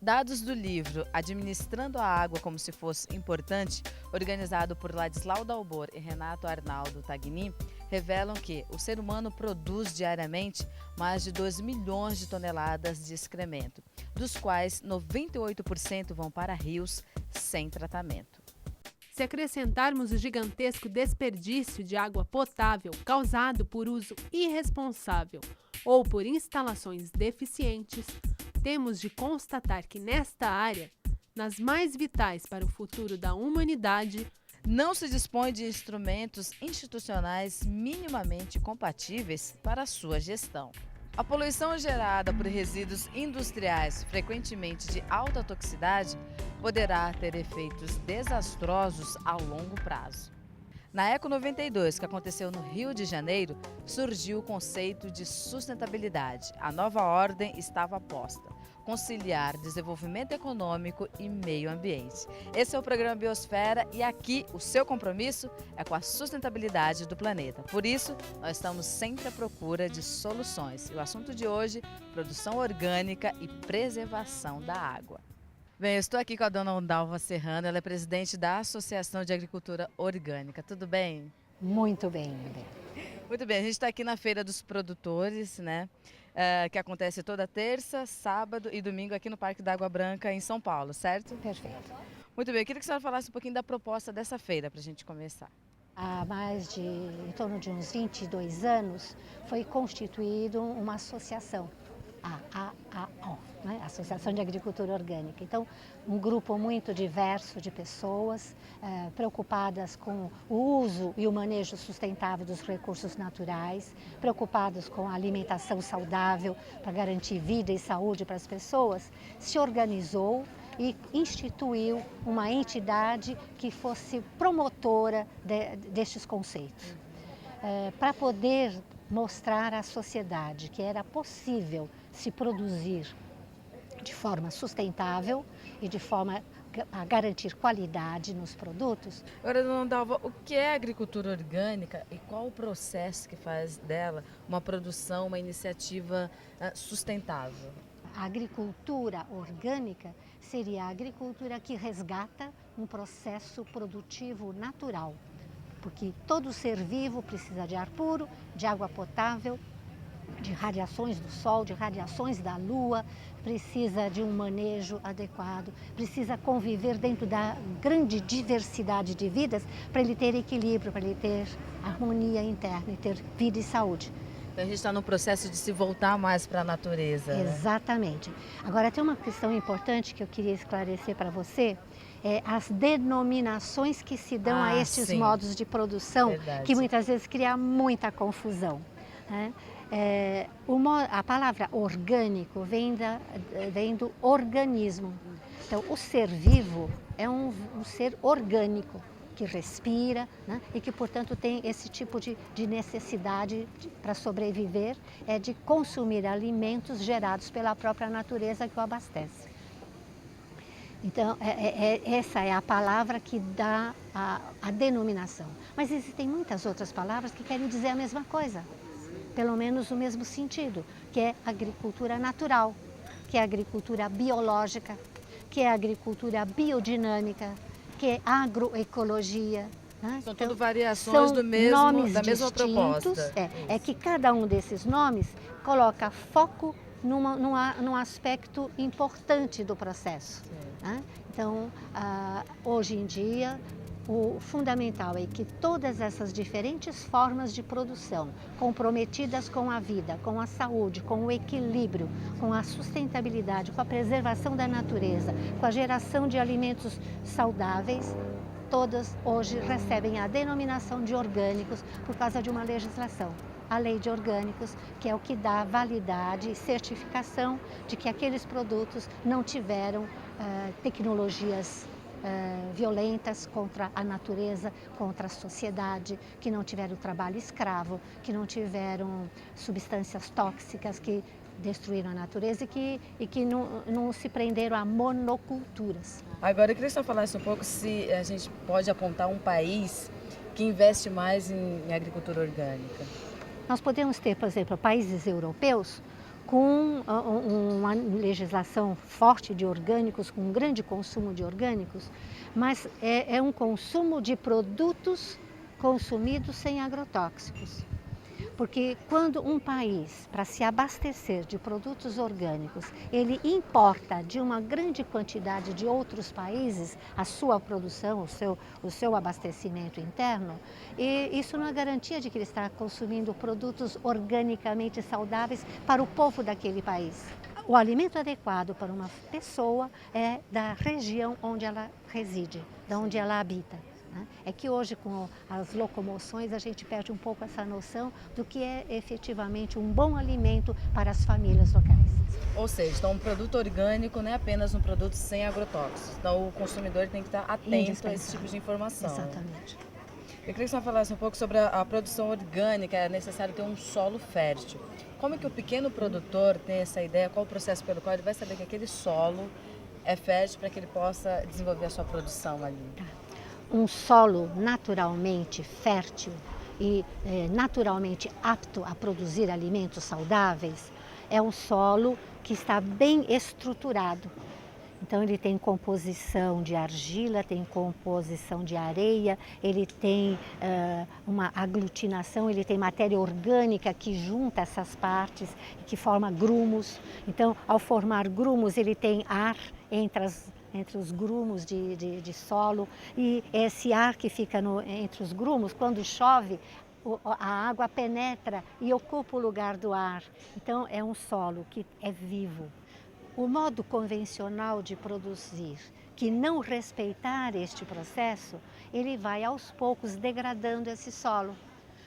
Dados do livro Administrando a Água como se fosse importante, organizado por Ladislau Dalbor e Renato Arnaldo Tagnin, revelam que o ser humano produz diariamente mais de 2 milhões de toneladas de excremento, dos quais 98% vão para rios sem tratamento. Se acrescentarmos o gigantesco desperdício de água potável causado por uso irresponsável ou por instalações deficientes, temos de constatar que nesta área, nas mais vitais para o futuro da humanidade, não se dispõe de instrumentos institucionais minimamente compatíveis para a sua gestão. A poluição gerada por resíduos industriais, frequentemente de alta toxicidade, poderá ter efeitos desastrosos a longo prazo. Na Eco 92, que aconteceu no Rio de Janeiro, surgiu o conceito de sustentabilidade. A nova ordem estava posta: conciliar desenvolvimento econômico e meio ambiente. Esse é o programa Biosfera e aqui o seu compromisso é com a sustentabilidade do planeta. Por isso, nós estamos sempre à procura de soluções. E o assunto de hoje, produção orgânica e preservação da água. Bem, eu estou aqui com a dona Ondalva Serrano, ela é presidente da Associação de Agricultura Orgânica. Tudo bem? Muito bem, Bebê. Muito bem, a gente está aqui na Feira dos Produtores, né? Que acontece toda terça, sábado e domingo aqui no Parque da Água Branca, em São Paulo, certo? Perfeito. Muito bem, eu queria que a senhora falasse um pouquinho da proposta dessa feira, para a gente começar. Há em torno de uns 22 anos, foi constituída uma associação, a AAO, né? Associação de Agricultura Orgânica. Então, um grupo muito diverso de pessoas preocupadas com o uso e o manejo sustentável dos recursos naturais, preocupadas com a alimentação saudável para garantir vida e saúde para as pessoas, se organizou e instituiu uma entidade que fosse promotora destes conceitos, para poder mostrar à sociedade que era possível se produzir de forma sustentável e de forma a garantir qualidade nos produtos. Agora, dona Ondalva, o que é agricultura orgânica e qual o processo que faz dela uma produção, uma iniciativa sustentável? A agricultura orgânica seria a agricultura que resgata um processo produtivo natural, porque todo ser vivo precisa de ar puro, de água potável, de radiações do sol, de radiações da lua, precisa de um manejo adequado, precisa conviver dentro da grande diversidade de vidas para ele ter equilíbrio, para ele ter harmonia interna e ter vida e saúde. Então a gente está no processo de se voltar mais para a natureza. Exatamente. Né? Agora tem uma questão importante que eu queria esclarecer para você, as denominações que se dão a estes modos de produção, que muitas vezes cria muita confusão. Né? A palavra orgânico vem do organismo. Então, o ser vivo é um ser orgânico, que respira, né? E que, portanto, tem esse tipo de necessidade para sobreviver, de consumir alimentos gerados pela própria natureza que o abastece. Então, essa é a palavra que dá a denominação. Mas existem muitas outras palavras que querem dizer a mesma coisa, pelo menos o mesmo sentido, que é agricultura natural, que é agricultura biológica, que é agricultura biodinâmica, que é agroecologia. Né? São tudo variações da mesma proposta. É que cada um desses nomes coloca foco num aspecto importante do processo. Né? Então, hoje em dia, o fundamental é que todas essas diferentes formas de produção, comprometidas com a vida, com a saúde, com o equilíbrio, com a sustentabilidade, com a preservação da natureza, com a geração de alimentos saudáveis, todas hoje recebem a denominação de orgânicos por causa de uma legislação. A lei de orgânicos, que é o que dá validade e certificação de que aqueles produtos não tiveram tecnologias violentas contra a natureza, contra a sociedade, que não tiveram trabalho escravo, que não tiveram substâncias tóxicas que destruíram a natureza e que não se prenderam a monoculturas. Agora, eu queria só falar um pouco se a gente pode apontar um país que investe mais em agricultura orgânica. Nós podemos ter, por exemplo, países europeus com uma legislação forte de orgânicos, com um grande consumo de orgânicos, mas é um consumo de produtos consumidos sem agrotóxicos. Porque quando um país, para se abastecer de produtos orgânicos, ele importa de uma grande quantidade de outros países a sua produção, o seu abastecimento interno, e isso não é garantia de que ele está consumindo produtos organicamente saudáveis para o povo daquele país. O alimento adequado para uma pessoa é da região onde ela reside, de onde ela habita. É que hoje, com as locomoções, a gente perde um pouco essa noção do que é efetivamente um bom alimento para as famílias locais. Ou seja, então um produto orgânico não é apenas um produto sem agrotóxicos. Então o consumidor tem que estar atento a esse tipo de informação. Exatamente. Eu queria que você falasse um pouco sobre a produção orgânica. É necessário ter um solo fértil. Como é que o pequeno produtor tem essa ideia? Qual o processo pelo qual ele vai saber que aquele solo é fértil para que ele possa desenvolver a sua produção ali? Um solo naturalmente fértil e naturalmente apto a produzir alimentos saudáveis é um solo que está bem estruturado. Então ele tem composição de argila, tem composição de areia, ele tem uma aglutinação, ele tem matéria orgânica que junta essas partes, que forma grumos. Então, ao formar grumos, ele tem ar entre os grumos de solo, e esse ar que fica entre os grumos, quando chove, a água penetra e ocupa o lugar do ar. Então é um solo que é vivo. O modo convencional de produzir, que não respeitar este processo, ele vai aos poucos degradando esse solo.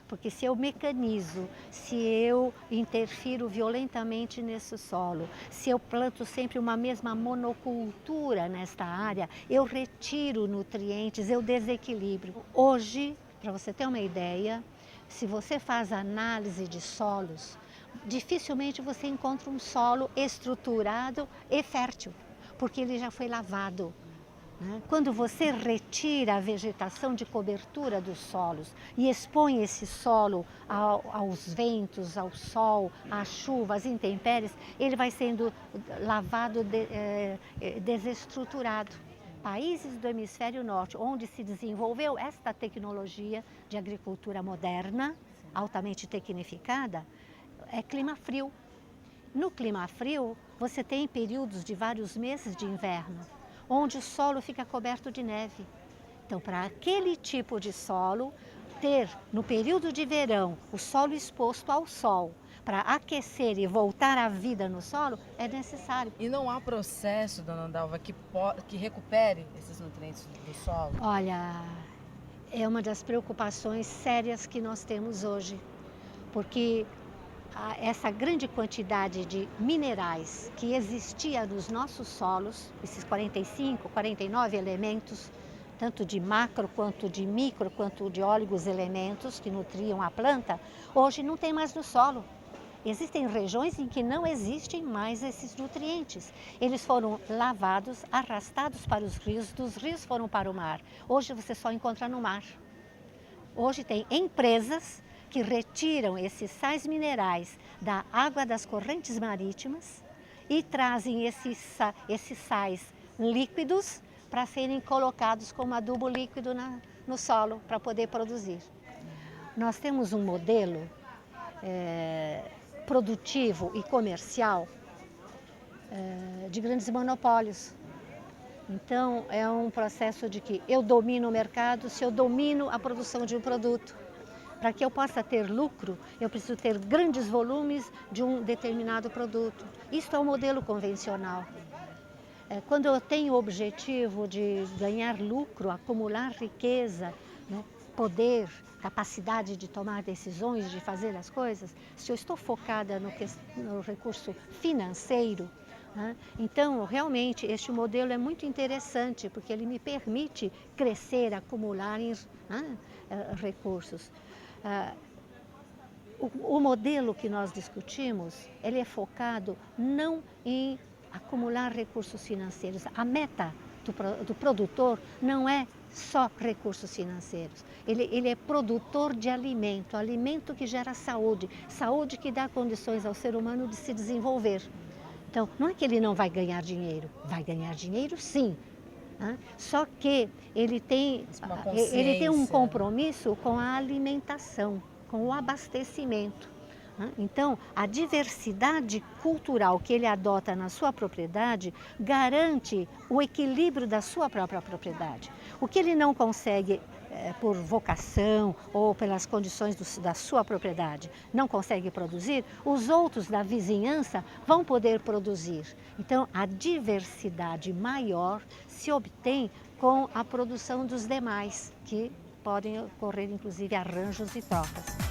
Porque se eu mecanizo, se eu interfiro violentamente nesse solo, se eu planto sempre uma mesma monocultura nesta área, eu retiro nutrientes, eu desequilibro. Hoje, para você ter uma ideia, se você faz análise de solos, dificilmente você encontra um solo estruturado e fértil, porque ele já foi lavado. Quando você retira a vegetação de cobertura dos solos e expõe esse solo aos ventos, ao sol, à chuva, às intempéries, ele vai sendo lavado, desestruturado. Países do hemisfério norte, onde se desenvolveu esta tecnologia de agricultura moderna, altamente tecnificada, é clima frio. No clima frio, você tem períodos de vários meses de inverno, onde o solo fica coberto de neve. Então, para aquele tipo de solo, ter no período de verão o solo exposto ao sol, para aquecer e voltar à vida no solo, é necessário. E não há processo, dona Andalva, que recupere esses nutrientes do solo? Olha, é uma das preocupações sérias que nós temos hoje, porque essa grande quantidade de minerais que existia nos nossos solos, esses 45, 49 elementos, tanto de macro quanto de micro, quanto de elementos que nutriam a planta, hoje não tem mais no solo. Existem regiões em que não existem mais esses nutrientes. Eles foram lavados, arrastados para os rios, dos rios foram para o mar. Hoje você só encontra no mar. Hoje tem empresas que retiram esses sais minerais da água das correntes marítimas e trazem esses sais líquidos para serem colocados como adubo líquido no solo para poder produzir. Nós temos um modelo produtivo e comercial de grandes monopólios. Então é um processo de que eu domino o mercado se eu domino a produção de um produto. Para que eu possa ter lucro, eu preciso ter grandes volumes de um determinado produto. Isso é o modelo convencional. Quando eu tenho o objetivo de ganhar lucro, acumular riqueza, poder, capacidade de tomar decisões, de fazer as coisas, se eu estou focada no recurso financeiro, então realmente este modelo é muito interessante, porque ele me permite crescer, acumular recursos. O modelo que nós discutimos, ele é focado não em acumular recursos financeiros. A meta do produtor não é só recursos financeiros. Ele é produtor de alimento, alimento que gera saúde, saúde que dá condições ao ser humano de se desenvolver. Então, não é que ele não vai ganhar dinheiro sim, né? Só que ele tem um compromisso com a alimentação, com o abastecimento. Então, a diversidade cultural que ele adota na sua propriedade garante o equilíbrio da sua própria propriedade. O que ele não consegue por vocação ou pelas condições da sua propriedade, não consegue produzir, os outros da vizinhança vão poder produzir. Então, a diversidade maior se obtém com a produção dos demais, que podem ocorrer, inclusive, arranjos e trocas.